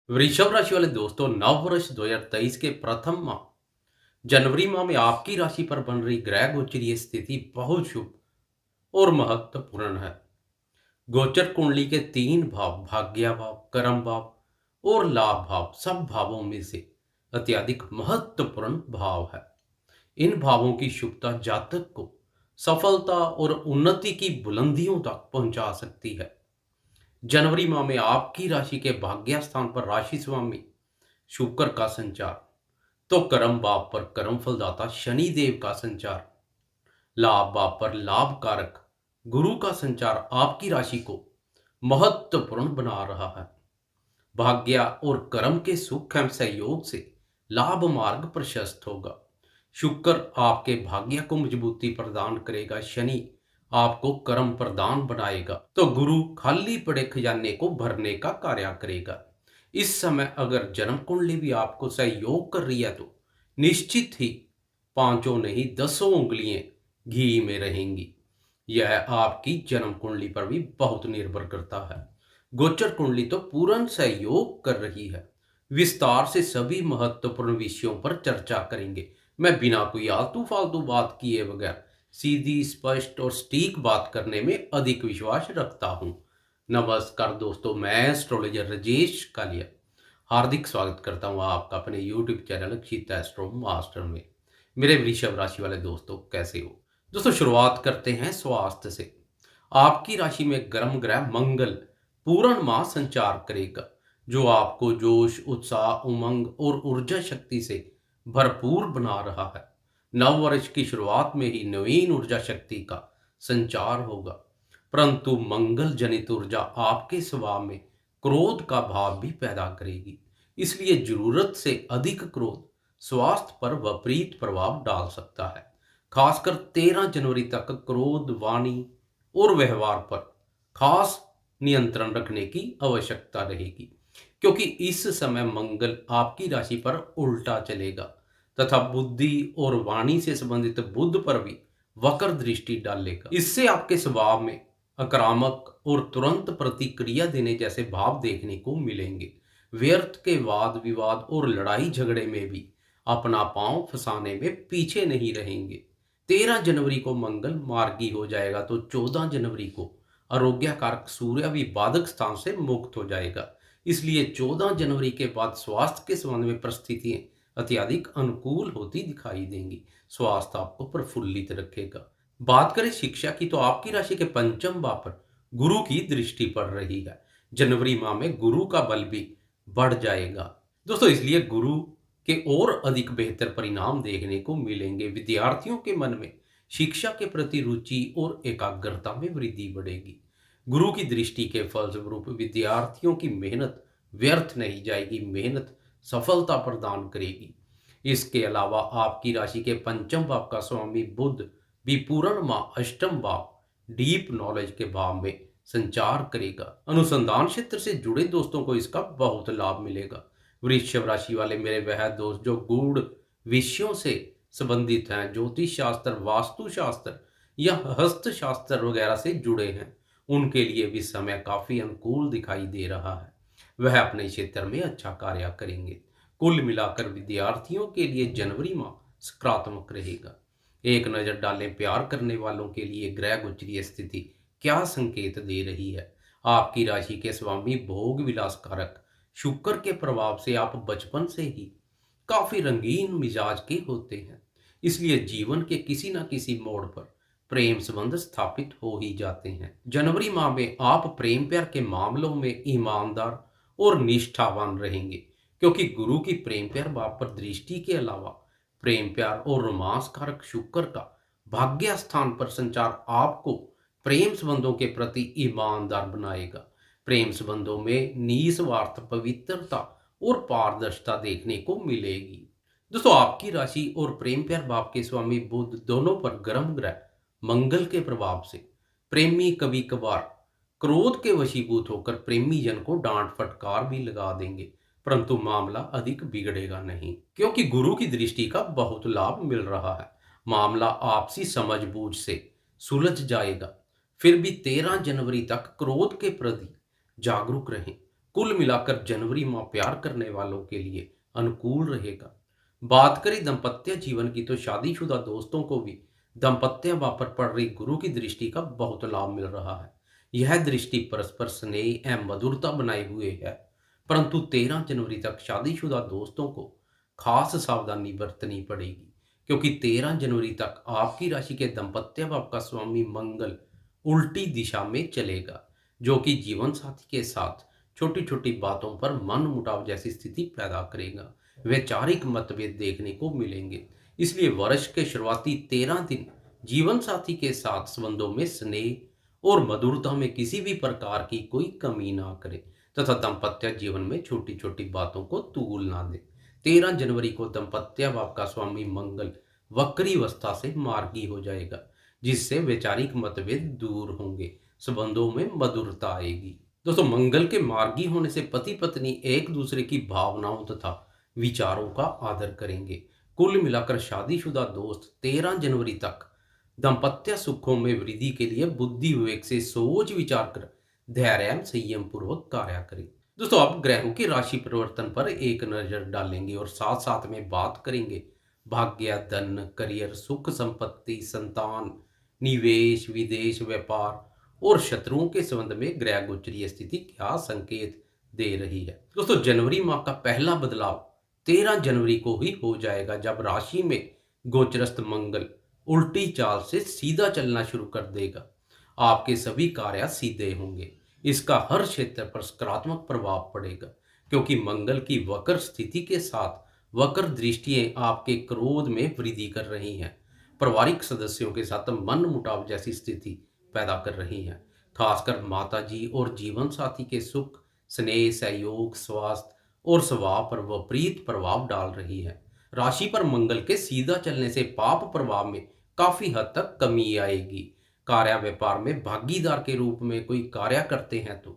वृषभ राशि वाले दोस्तों, नव वर्ष 2023 के प्रथम माह जनवरी माह में आपकी राशि पर बन रही ग्रह गोचरीय स्थिति बहुत शुभ और महत्वपूर्ण है। गोचर कुंडली के तीन भाव भाग्य भाव, कर्म भाव और लाभ भाव सब भावों में से अत्यधिक महत्वपूर्ण भाव है। इन भावों की शुभता जातक को सफलता और उन्नति की बुलंदियों तक पहुंचा सकती है। जनवरी माह में आपकी राशि के भाग्य स्थान पर राशि स्वामी शुक्र का संचार, तो कर्म भाव पर कर्म फलदाता शनि देव का संचार, लाभ भाव पर लाभ कारक गुरु का संचार आपकी राशि को महत्वपूर्ण बना रहा है। भाग्य और कर्म के सुख एवं सहयोग से लाभ मार्ग प्रशस्त होगा। शुक्र आपके भाग्य को मजबूती प्रदान करेगा, शनि आपको कर्म प्रदान बनाएगा, तो गुरु खाली पड़े खजाने को भरने का कार्य करेगा। इस समय अगर जन्म कुंडली भी आपको सहयोग कर रही है तो निश्चित ही पांचों नहीं दसों उंगलियां घी में रहेंगी। यह आपकी जन्म कुंडली पर भी बहुत निर्भर करता है। गोचर कुंडली तो पूर्ण सहयोग कर रही है। विस्तार से सभी महत्वपूर्ण विषयों पर चर्चा करेंगे। मैं बिना कोई आलतू फालतू बात किए बगैर सीधी, स्पष्ट और सटीक बात करने में अधिक विश्वास रखता हूं। नमस्कार दोस्तों, मैं एस्ट्रोलॉजर राजेश कालिया हार्दिक स्वागत करता हूं आपका अपने यूट्यूब चैनल अक्षित एस्ट्रो मास्टर में। मेरे वृषभ राशि वाले दोस्तों, कैसे हो दोस्तों? शुरुआत करते हैं स्वास्थ्य से। आपकी राशि में गर्म ग्रह मंगल पूर्ण माह संचार करेगा, जो आपको जोश, उत्साह, उमंग और ऊर्जा शक्ति से भरपूर बना रहा है। नव वर्ष की शुरुआत में ही नवीन ऊर्जा शक्ति का संचार होगा, परंतु मंगल जनित ऊर्जा आपके स्वभाव में क्रोध का भाव भी पैदा करेगी। इसलिए जरूरत से अधिक क्रोध स्वास्थ्य पर विपरीत प्रभाव डाल सकता है। खासकर 13 जनवरी तक क्रोध, वाणी और व्यवहार पर खास नियंत्रण रखने की आवश्यकता रहेगी, क्योंकि इस समय मंगल आपकी राशि पर उल्टा चलेगा तथा बुद्धि और वाणी से संबंधित बुध पर भी वक्र दृष्टि डालेगा। इससे आपके स्वभाव में आक्रामक और तुरंत प्रतिक्रिया देने जैसे भाव देखने को मिलेंगे। व्यर्थ के वाद विवाद और लड़ाई झगड़े में भी अपना पांव फंसाने में पीछे नहीं रहेंगे। 13 जनवरी को मंगल मार्गी हो जाएगा, तो 14 जनवरी को आरोग्य कारक सूर्य भी बाधक स्थान से मुक्त हो जाएगा। इसलिए 14 जनवरी के बाद स्वास्थ्य के संबंध में परिस्थितियां अत्यधिक अनुकूल होती दिखाई देंगी। स्वास्थ्य आपको प्रफुल्लित रखेगा। बात करें शिक्षा की, तो आपकी राशि के पंचम भाव पर गुरु की दृष्टि पड़ रही है। जनवरी माह में गुरु का बल भी बढ़ जाएगा दोस्तों, इसलिए गुरु के और अधिक बेहतर परिणाम देखने को मिलेंगे। विद्यार्थियों के मन में शिक्षा के प्रति रुचि और एकाग्रता में वृद्धि बढ़ेगी। गुरु की दृष्टि के फलस्वरूप विद्यार्थियों की मेहनत व्यर्थ नहीं जाएगी, मेहनत सफलता प्रदान करेगी। इसके अलावा आपकी राशि के पंचम भाव का स्वामी बुध भी पूर्ण माह अष्टम भाव डीप नॉलेज के भाव में संचार करेगा। अनुसंधान क्षेत्र से जुड़े दोस्तों को इसका बहुत लाभ मिलेगा। वृषभ राशि वाले मेरे वह दोस्त जो गूढ़ विषयों से संबंधित हैं, ज्योतिष शास्त्र, वास्तु शास्त्र या हस्तशास्त्र वगैरह से जुड़े हैं, उनके लिए भी समय काफी अनुकूल दिखाई दे रहा है। वह अपने क्षेत्र में अच्छा कार्य करेंगे। कुल मिलाकर विद्यार्थियों के लिए जनवरी माह सकारात्मक रहेगा। एक नजर डालें प्यार करने वालों के लिए ग्रह गोचरीय स्थिति क्या संकेत दे रही है। आपकी राशि के स्वामी भोग विलास कारक शुक्र के प्रभाव से आप बचपन से ही काफी रंगीन मिजाज के होते हैं। इसलिए जीवन के किसी न किसी मोड़ पर प्रेम संबंध स्थापित हो ही जाते हैं। जनवरी माह में आप प्रेम प्यार के मामलों में ईमानदार और निष्ठावान रहेंगे, क्योंकि गुरु की प्रेम प्यार भाव पर दृष्टि के अलावा प्रेम प्यार और रोमांस कारक शुक्र का भाग्य स्थान पर संचार आपको प्रेम संबंधों के प्रति ईमानदार बनाएगा। प्रेम संबंधों में निस्वार्थ पवित्रता और पारदर्शिता देखने को मिलेगी। दोस्तों, आपकी राशि और प्रेम प्यार भाव के स्वामी बुध दोनों पर गर्म ग्रह मंगल के प्रभाव से प्रेमी कभी कभार क्रोध के वशीभूत होकर प्रेमी जन को डांट फटकार भी लगा देंगे, परंतु मामला अधिक बिगड़ेगा नहीं, क्योंकि गुरु की दृष्टि का बहुत लाभ मिल रहा है। मामला आपसी समझबूझ से सुलझ जाएगा। फिर भी 13 जनवरी तक क्रोध के प्रति जागरूक रहें। कुल मिलाकर जनवरी माह प्यार करने वालों के लिए अनुकूल रहेगा। बात करें दाम्पत्य जीवन की, तो शादीशुदा दोस्तों को भी दाम्पत्य भाव पर पड़ रही गुरु की दृष्टि का बहुत लाभ मिल रहा है। यह दृष्टि परस्पर स्नेह एवं मधुरता बनाए हुए है, परंतु 13 जनवरी तक शादीशुदा दोस्तों को खास सावधानी बरतनी पड़ेगी, क्योंकि 13 जनवरी तक आपकी राशि के दाम्पत्य भाव का स्वामी मंगल उल्टी दिशा में चलेगा, जो कि जीवन साथी के साथ छोटी छोटी बातों पर मन मुटाव जैसी स्थिति पैदा करेगा। वैचारिक मतभेद देखने को मिलेंगे। इसलिए वर्ष के शुरुआती 13 दिन जीवन साथी के साथ संबंधों में स्नेह और मधुरता में किसी भी प्रकार की कोई कमी ना करें, तथा दाम्पत्य जीवन में छोटी छोटी बातों को तूल ना दे। 13 जनवरी को दाम्पत्य भाव का स्वामी मंगल वक्री अवस्था से मार्गी हो जाएगा, जिससे वैचारिक मतभेद दूर होंगे, संबंधों में मधुरता आएगी। दोस्तों, मंगल के मार्गी होने से पति पत्नी एक दूसरे की भावनाओं तथा विचारों का आदर करेंगे। कुल मिलाकर शादीशुदा दोस्त 13 जनवरी तक दाम्पत्य सुखों में वृद्धि के लिए बुद्धि विवेक से सोच विचार कर धैर्य एवं संयम पूर्वक कार्य करें। दोस्तों, अब ग्रहों की राशि परिवर्तन पर एक नजर डालेंगे और साथ साथ में बात करेंगे भाग्य, धन, करियर, सुख संपत्ति, संतान, निवेश, विदेश, व्यापार और शत्रुओं के संबंध में ग्रह गोचरीय स्थिति क्या संकेत दे रही है। दोस्तों, जनवरी माह का पहला बदलाव 13 जनवरी को ही हो जाएगा, जब राशि में गोचरस्थ मंगल उल्टी चाल से सीधा चलना शुरू कर देगा। आपके सभी कार्य सीधे होंगे। इसका हर क्षेत्र पर सकारात्मक प्रभाव पड़ेगा, क्योंकि मंगल की वक्र स्थिति के साथ वक्र दृष्टियां आपके क्रोध में वृद्धि कर रही हैं। पारिवारिक सदस्यों के साथ मन मुटाव जैसी स्थिति पैदा कर रही हैं। खासकर माताजी और जीवन साथी के सुख, स्नेह, सहयोग, स्वास्थ्य और स्वभाव पर विपरीत प्रभाव डाल रही है। राशि पर मंगल के सीधा चलने से पाप प्रभाव में काफी हद तक कमी आएगी। कार्य व्यापार में भागीदार के रूप में कोई कार्य करते हैं तो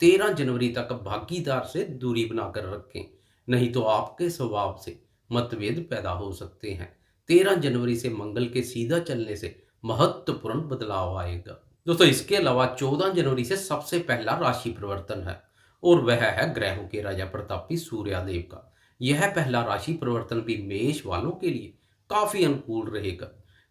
13 जनवरी तक भागीदार से दूरी बनाकर रखें, नहीं तो आपके स्वभाव से मतभेद पैदा हो सकते हैं। 13 जनवरी से मंगल के सीधा चलने से महत्वपूर्ण बदलाव आएगा। दोस्तों, इसके अलावा 14 जनवरी से सबसे पहला राशि परिवर्तन है, और वह है ग्रहों के राजा प्रतापी सूर्यदेव का। यह पहला राशि परिवर्तन भी मेष वालों के लिए काफी अनुकूल रहेगा,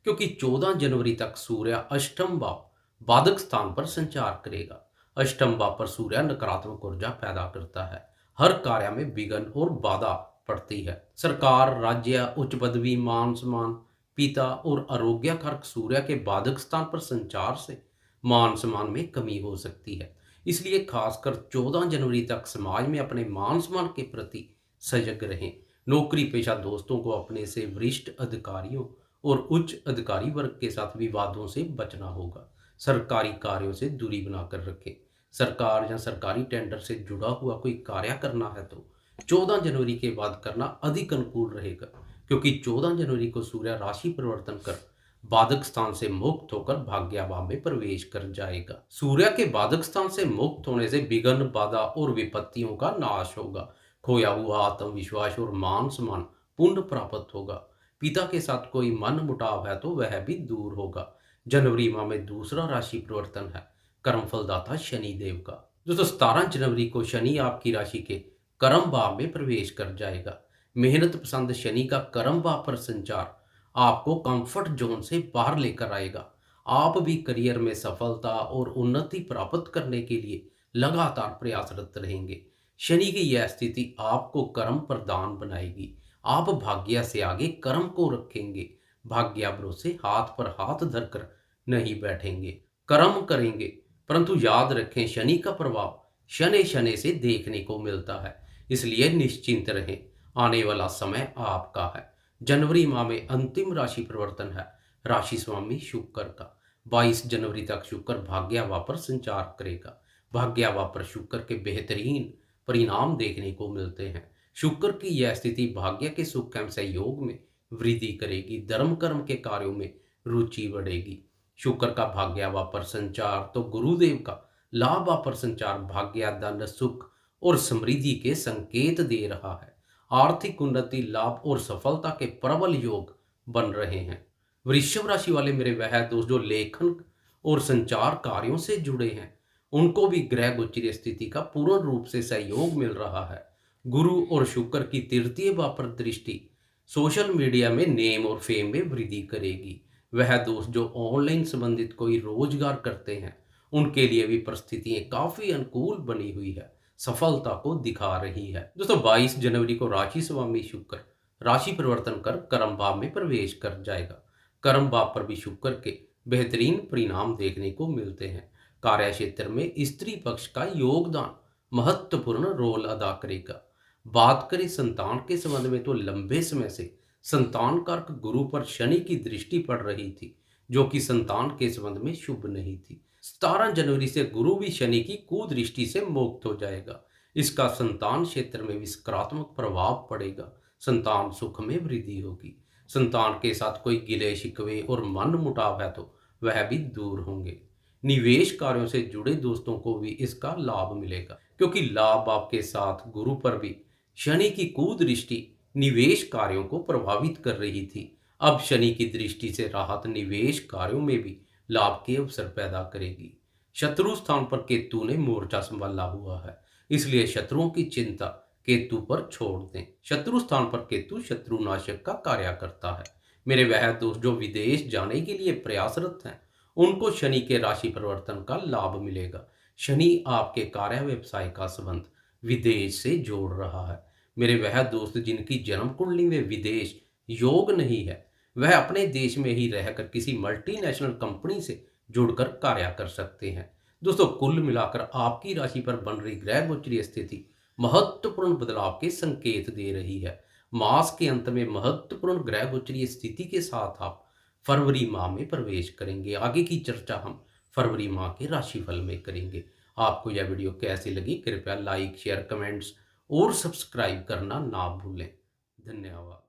क्योंकि 14 जनवरी तक सूर्य अष्टम भाव बाधक स्थान पर संचार करेगा। अष्टम भाव पर सूर्य नकारात्मक ऊर्जा पैदा करता है। हर कार्य में विघ्न और बाधा पड़ती है। सरकार, राज्य, उच्च पदवी, मान सम्मान, पिता और आरोग्य कारक सूर्य के बाधक स्थान पर संचार से मान सम्मान में कमी हो सकती है। इसलिए खासकर 14 जनवरी तक समाज में अपने मान सम्मान के प्रति सजग रहें। नौकरी पेशा दोस्तों को अपने से वरिष्ठ अधिकारियों और उच्च अधिकारी वर्ग के साथ विवादों से बचना होगा। सरकारी कार्यों से दूरी बनाकर रखें। सरकार या सरकारी टेंडर से जुड़ा हुआ कोई कार्य करना है तो 14 जनवरी के बाद करना अधिक अनुकूल रहेगा, क्योंकि 14 जनवरी को सूर्य राशि परिवर्तन कर बाधक स्थान से मुक्त होकर भाग्यभाव में प्रवेश कर जाएगा। सूर्य के बाधक स्थान से मुक्त होने से विघ्न, बाधा और विपत्तियों का नाश होगा। खोया हुआ आत्मविश्वास और मान सम्मान पुनः प्राप्त होगा। पिता के साथ कोई मन मुटाव है तो वह भी दूर होगा। जनवरी माह में दूसरा राशि परिवर्तन है कर्म फलदाता शनि देव का। दोस्तों, 17 जनवरी को शनि आपकी राशि के कर्म भाव में प्रवेश कर जाएगा। मेहनत पसंद शनि का कर्म भाव पर संचार आपको कंफर्ट जोन से बाहर लेकर आएगा। आप भी करियर में सफलता और उन्नति प्राप्त करने के लिए लगातार प्रयासरत रहेंगे। शनि की यह स्थिति आपको कर्म प्रधान बनाएगी। आप भाग्य से आगे कर्म को रखेंगे। भाग्य भरोसे हाथ पर हाथ धरकर नहीं बैठेंगे, कर्म करेंगे। परंतु याद रखें, शनि का प्रभाव शनि शनि से देखने को मिलता है, इसलिए निश्चिंत रहें। आने वाला समय आपका है। जनवरी माह में अंतिम राशि परिवर्तन है राशि स्वामी शुक्र का। 22 जनवरी तक शुक्र भाग्यभाव पर संचार करेगा। भाग्यभाव पर शुक्र के बेहतरीन परिणाम देखने को मिलते हैं। शुक्र की यह स्थिति भाग्य के सुख एवं सहयोग में वृद्धि करेगी। धर्म कर्म के कार्यों में रुचि बढ़ेगी। शुक्र का भाग्यभाव पर संचार तो गुरुदेव का लाभ पर संचार भाग्य, धन, सुख और समृद्धि के संकेत दे रहा है। आर्थिक उन्नति, लाभ और सफलता के प्रबल योग बन रहे हैं। वृषभ राशि वाले मेरे वह दोस्त जो लेखन और संचार कार्यों से जुड़े हैं, उनको भी ग्रह गोचरीय स्थिति का पूर्ण रूप से सहयोग मिल रहा है। गुरु और शुक्र की तृतीय भाव पर दृष्टि सोशल मीडिया में नेम और फेम में वृद्धि करेगी। वह दोस्त जो ऑनलाइन संबंधित कोई रोजगार करते हैं, उनके लिए भी परिस्थितियां काफी अनुकूल बनी हुई है, सफलता को दिखा रही है। दोस्तों 22 जनवरी को राशि स्वामी शुक्र राशि परिवर्तन कर कर्म भाव में प्रवेश कर जाएगा। कर्म भाव पर भी शुक्र के बेहतरीन परिणाम देखने को मिलते हैं। कार्य क्षेत्र में स्त्री पक्ष का योगदान महत्वपूर्ण रोल अदा करेगा। बात करें संतान के संबंध में तो लंबे समय से संतान कारक गुरु पर शनि की दृष्टि पड़ रही थी, जो कि संतान के संबंध में शुभ नहीं थी। 17 जनवरी से गुरु भी शनि की कुदृष्टि से मुक्त हो जाएगा। इसका संतान क्षेत्र में भी सकारात्मक प्रभाव पड़ेगा। संतान सुख में वृद्धि होगी। संतान के साथ कोई गिले शिकवे और मन मुटाव है तो वह भी दूर होंगे। निवेश कार्यों से जुड़े दोस्तों को भी इसका लाभ मिलेगा, क्योंकि लाभ आपके साथ गुरु पर भी शनि की कुदृष्टि निवेश कार्यों को प्रभावित कर रही थी। अब शनि की दृष्टि से राहत निवेश कार्यों में भी लाभ के अवसर पैदा करेगी। शत्रु स्थान पर केतु ने मोर्चा संभाला हुआ है, इसलिए शत्रुओं की चिंता केतु पर छोड़ दें। शत्रु स्थान पर केतु शत्रुनाशक का कार्य करता है। मेरे वह दोस्त जो विदेश जाने के लिए प्रयासरत हैं, उनको शनि के राशि परिवर्तन का लाभ मिलेगा। शनि आपके कार्य व्यवसाय का संबंध विदेश से जोड़ रहा है। मेरे वह दोस्त जिनकी जन्म कुंडली में विदेश योग नहीं है, वह अपने देश में ही रहकर किसी मल्टीनेशनल कंपनी से जुड़कर कार्य कर सकते हैं। दोस्तों कुल मिलाकर आपकी राशि पर बन रही ग्रह गोचरीय स्थिति महत्वपूर्ण बदलाव के संकेत दे रही है। मास के अंत में महत्वपूर्ण ग्रह गोचरीय स्थिति के साथ आप फरवरी माह में प्रवेश करेंगे। आगे की चर्चा हम फरवरी माह के राशिफल में करेंगे। आपको यह वीडियो कैसी लगी, कृपया लाइक शेयर कमेंट्स और सब्सक्राइब करना ना भूलें। धन्यवाद।